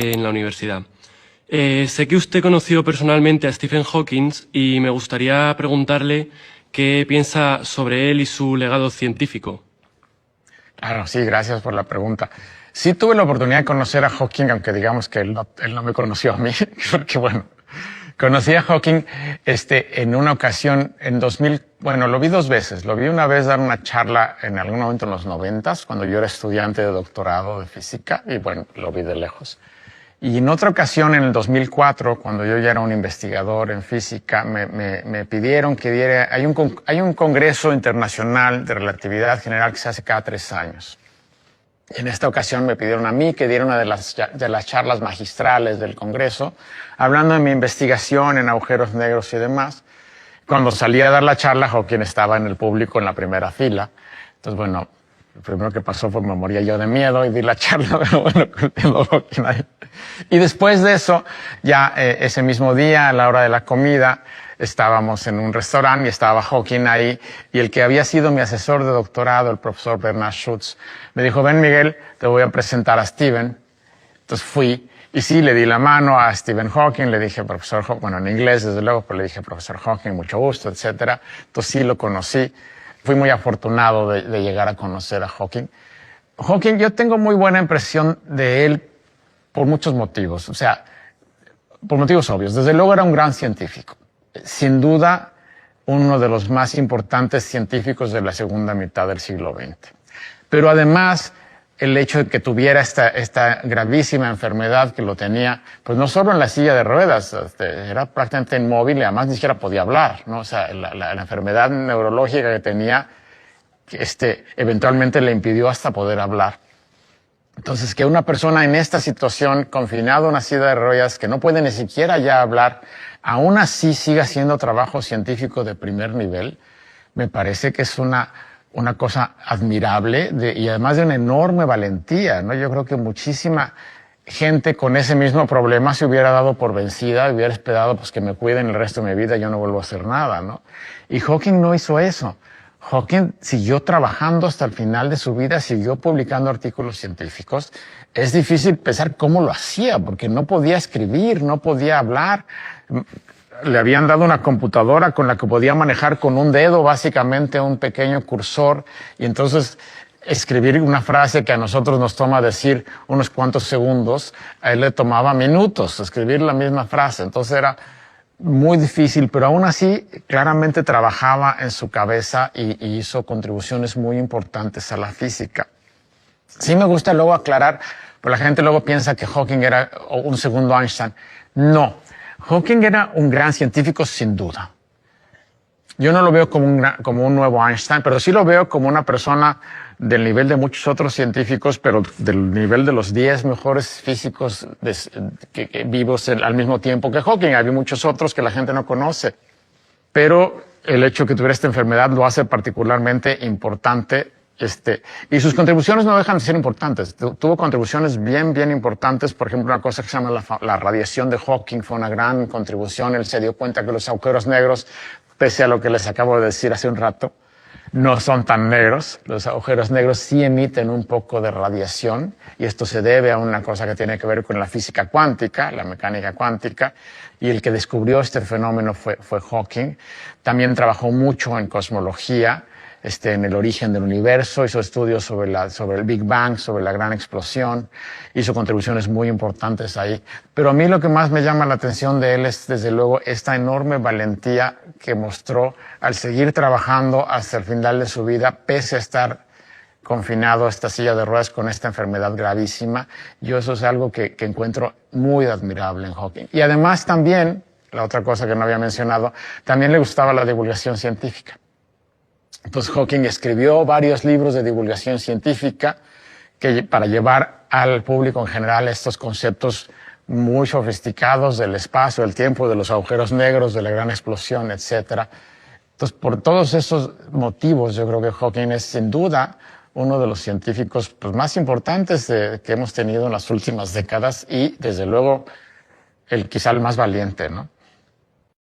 en la universidad. Sé que usted conoció personalmente a Stephen Hawking y me gustaría preguntarle qué piensa sobre él y su legado científico. Claro, sí, gracias por la pregunta. Sí tuve la oportunidad de conocer a Hawking, aunque digamos que él no me conoció a mí, porque bueno, conocí a Hawking en una ocasión en 2000, bueno, lo vi dos veces. Lo vi una vez dar una charla en algún momento en los 90s, cuando yo era estudiante de doctorado de física, y bueno, lo vi de lejos. Y en otra ocasión, en el 2004, cuando yo ya era un investigador en física, me pidieron que diera... Hay un congreso internacional de relatividad general que se hace cada 3 años. En esta ocasión me pidieron a mí que diera una de las charlas magistrales del congreso, hablando de mi investigación en agujeros negros y demás. Cuando salí a dar la charla, Hawking estaba en el público en la primera fila. Entonces, bueno, lo primero que pasó fue me moría yo de miedo y di la charla, pero bueno, tengo Hawking ahí. Y después de eso, ya ese mismo día, a la hora de la comida, estábamos en un restaurante y estaba Hawking ahí, y el que había sido mi asesor de doctorado, el profesor Bernard Schutz, me dijo, ven Miguel, te voy a presentar a Stephen. Entonces fui, y sí, le di la mano a Stephen Hawking, le dije, profesor Hawking, bueno, en inglés desde luego, pero le dije, profesor Hawking, mucho gusto, etcétera. Entonces sí lo conocí. Fui muy afortunado de llegar a conocer a Hawking. Hawking, yo tengo muy buena impresión de él por muchos motivos, o sea, por motivos obvios. Desde luego era un gran científico. Sin duda, uno de los más importantes científicos de la segunda mitad del siglo XX. Pero además, el hecho de que tuviera esta gravísima enfermedad que lo tenía, pues no solo en la silla de ruedas, era prácticamente inmóvil y además ni siquiera podía hablar, ¿no? O sea, la enfermedad neurológica que tenía, eventualmente le impidió hasta poder hablar. Entonces, que una persona en esta situación, confinado en una silla de ruedas, que no puede ni siquiera ya hablar, aún así siga haciendo trabajo científico de primer nivel, me parece que es una cosa admirable y además de una enorme valentía, ¿no? Yo creo que muchísima gente con ese mismo problema se hubiera dado por vencida, hubiera esperado pues, que me cuiden el resto de mi vida y yo no vuelvo a hacer nada, ¿no? Y Hawking no hizo eso. Hawking siguió trabajando hasta el final de su vida, siguió publicando artículos científicos. Es difícil pensar cómo lo hacía, porque no podía escribir, no podía hablar. Le habían dado una computadora con la que podía manejar con un dedo, básicamente un pequeño cursor, y entonces escribir una frase que a nosotros nos toma decir unos cuantos segundos, a él le tomaba minutos escribir la misma frase. Entonces era muy difícil, pero aún así claramente trabajaba en su cabeza y hizo contribuciones muy importantes a la física. Sí me gusta luego aclarar, pero la gente luego piensa que Hawking era un segundo Einstein. No, Hawking era un gran científico sin duda. Yo no lo veo como un nuevo Einstein, pero sí lo veo como una persona del nivel de muchos otros científicos, pero del nivel de los 10 mejores físicos vivos al mismo tiempo que Hawking. Hay muchos otros que la gente no conoce, pero el hecho de que tuviera esta enfermedad lo hace particularmente importante. Y sus contribuciones no dejan de ser importantes. Tuvo contribuciones bien importantes. Por ejemplo, una cosa que se llama la radiación de Hawking fue una gran contribución. Él se dio cuenta que los agujeros negros, pese a lo que les acabo de decir hace un rato, no son tan negros. Los agujeros negros sí emiten un poco de radiación, y esto se debe a una cosa que tiene que ver con la física cuántica, la mecánica cuántica, y el que descubrió este fenómeno fue Hawking. También trabajó mucho en cosmología, en el origen del universo, hizo estudios sobre el Big Bang, sobre la gran explosión, hizo contribuciones muy importantes ahí. Pero a mí lo que más me llama la atención de él es, desde luego, esta enorme valentía que mostró al seguir trabajando hasta el final de su vida, pese a estar confinado a esta silla de ruedas con esta enfermedad gravísima. Yo eso es algo que encuentro muy admirable en Hawking. Y además también, la otra cosa que no había mencionado, también le gustaba la divulgación científica. Entonces Hawking escribió varios libros de divulgación científica para llevar al público en general estos conceptos muy sofisticados del espacio, del tiempo, de los agujeros negros, de la gran explosión, etc. Entonces, por todos esos motivos, yo creo que Hawking es sin duda uno de los científicos pues, más importantes que hemos tenido en las últimas décadas y, desde luego, quizá el más valiente, ¿no?